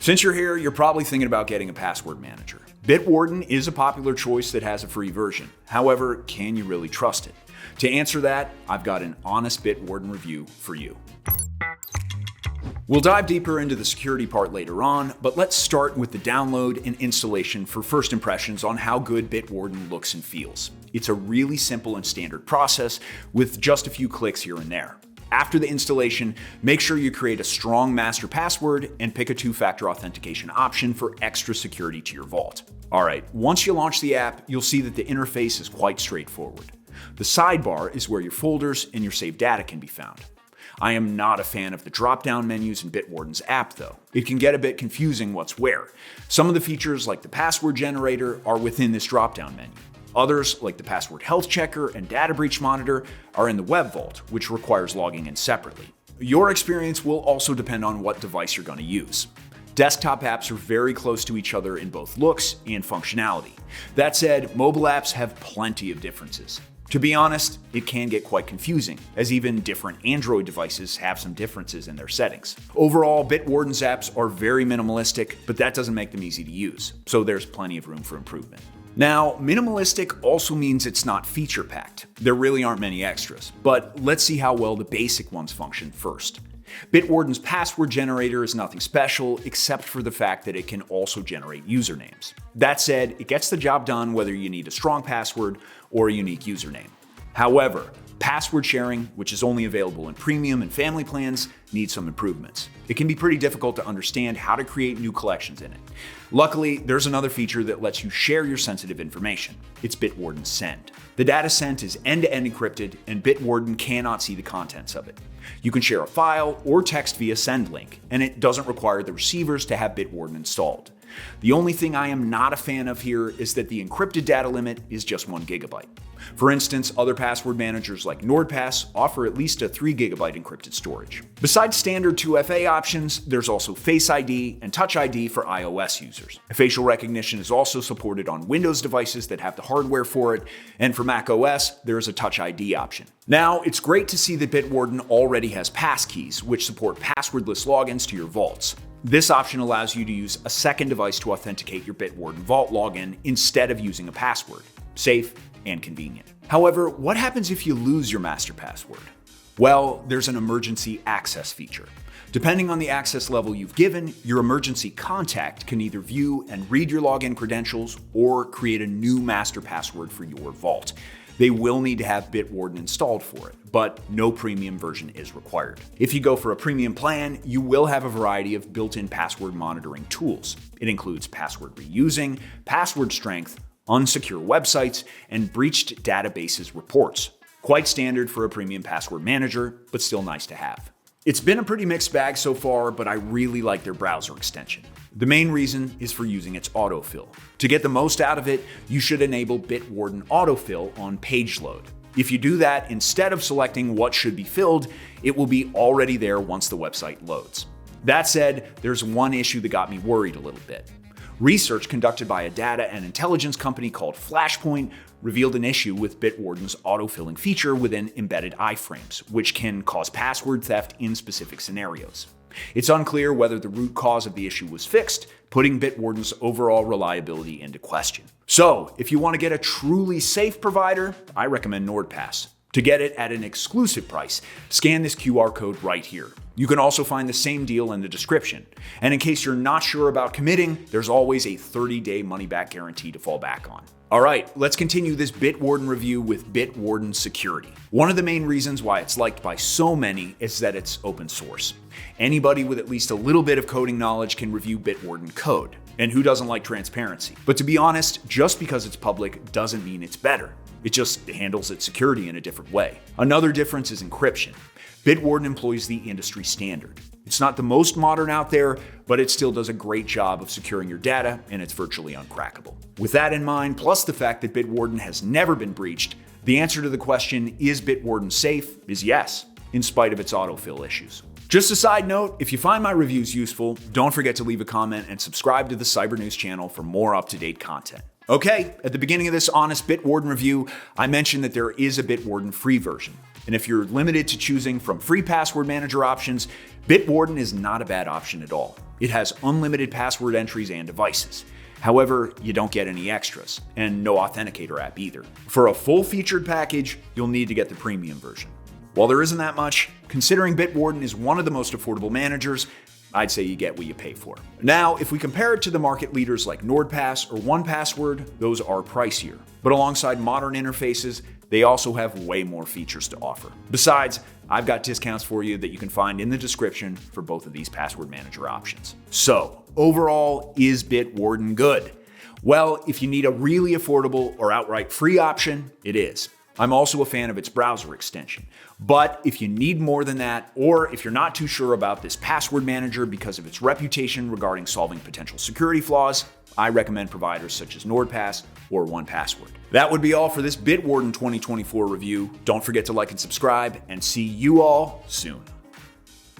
Since you're here, you're probably thinking about getting a password manager. Bitwarden is a popular choice that has a free version. However, can you really trust it? To answer that, I've got an Honest Bitwarden review for you. We'll dive deeper into the security part later on, but let's start with the download and installation for first impressions on how good Bitwarden looks and feels. It's a really simple and standard process with just a few clicks here and there. After the installation, make sure you create a strong master password and pick a two-factor authentication option for extra security to your vault. All right, once you launch the app, you'll see that the interface is quite straightforward. The sidebar is where your folders and your saved data can be found. I am not a fan of the drop-down menus in Bitwarden's app though. It can get a bit confusing what's where. Some of the features like the password generator are within this drop-down menu. Others, like the password health checker and data breach monitor, are in the web vault, which requires logging in separately. Your experience will also depend on what device you're going to use. Desktop apps are very close to each other in both looks and functionality. That said, mobile apps have plenty of differences. To be honest, it can get quite confusing, as even different Android devices have some differences in their settings. Overall, Bitwarden's apps are very minimalistic, but that doesn't make them easy to use, so there's plenty of room for improvement. Now, minimalistic also means it's not feature-packed. There really aren't many extras, but let's see how well the basic ones function first. Bitwarden's password generator is nothing special except for the fact that it can also generate usernames. That said, it gets the job done whether you need a strong password or a unique username. However, password sharing, which is only available in premium and family plans, needs some improvements. It can be pretty difficult to understand how to create new collections in it. Luckily, there's another feature that lets you share your sensitive information. It's Bitwarden Send. The data sent is end-to-end encrypted, and Bitwarden cannot see the contents of it. You can share a file or text via send link, and it doesn't require the receivers to have Bitwarden installed. The only thing I am not a fan of here is that the encrypted data limit is just 1 GB. For instance, other password managers like NordPass offer at least a 3 GB encrypted storage. Besides standard 2FA options, there's also Face ID and Touch ID for iOS users. Facial recognition is also supported on Windows devices that have the hardware for it, and for macOS, there's a Touch ID option. Now, it's great to see that Bitwarden already has passkeys, which support passwordless logins to your vaults. This option allows you to use a second device to authenticate your Bitwarden Vault login instead of using a password. Safe and convenient. However, what happens if you lose your master password? Well, there's an emergency access feature. Depending on the access level you've given, your emergency contact can either view and read your login credentials or create a new master password for your vault. They will need to have Bitwarden installed for it, but no premium version is required. If you go for a premium plan, you will have a variety of built-in password monitoring tools. It includes password reusing, password strength, unsecure websites, and breached databases reports. Quite standard for a premium password manager, but still nice to have. It's been a pretty mixed bag so far, but I really like their browser extension. The main reason is for using its autofill. To get the most out of it, you should enable Bitwarden autofill on page load. If you do that, instead of selecting what should be filled, it will be already there once the website loads. That said, there's one issue that got me worried a little bit. Research conducted by a data and intelligence company called FlashPoint revealed an issue with Bitwarden's autofilling feature within embedded iframes, which can cause password theft in specific scenarios. It's unclear whether the root cause of the issue was fixed, putting Bitwarden's overall reliability into question. So, if you want to get a truly safe provider, I recommend NordPass. To get it at an exclusive price, scan this QR code right here. You can also find the same deal in the description. And in case you're not sure about committing, there's always a 30-day money-back guarantee to fall back on. All right, let's continue this Bitwarden review with Bitwarden Security. One of the main reasons why it's liked by so many is that it's open source. Anybody with at least a little bit of coding knowledge can review Bitwarden code. And who doesn't like transparency? But to be honest, just because it's public doesn't mean it's better. It just handles its security in a different way. Another difference is encryption. Bitwarden employs the industry standard. It's not the most modern out there, but it still does a great job of securing your data, and it's virtually uncrackable. With that in mind, plus the fact that Bitwarden has never been breached, the answer to the question, is Bitwarden safe, is yes, in spite of its autofill issues. Just a side note, if you find my reviews useful, don't forget to leave a comment and subscribe to the Cyber News channel for more up-to-date content. Okay, at the beginning of this Honest Bitwarden review, I mentioned that there is a Bitwarden free version. And if you're limited to choosing from free password manager options, Bitwarden is not a bad option at all. It has unlimited password entries and devices. However, you don't get any extras, and no authenticator app either. For a full-featured package, you'll need to get the premium version. While there isn't that much, considering Bitwarden is one of the most affordable managers, I'd say you get what you pay for. Now, if we compare it to the market leaders like NordPass or 1Password, those are pricier. But alongside modern interfaces, they also have way more features to offer. Besides, I've got discounts for you that you can find in the description for both of these password manager options. So, overall, is Bitwarden good? Well, if you need a really affordable or outright free option, it is. I'm also a fan of its browser extension. But if you need more than that, or if you're not too sure about this password manager because of its reputation regarding solving potential security flaws, I recommend providers such as NordPass or 1Password. That would be all for this Bitwarden 2024 review. Don't forget to like and subscribe, and see you all soon.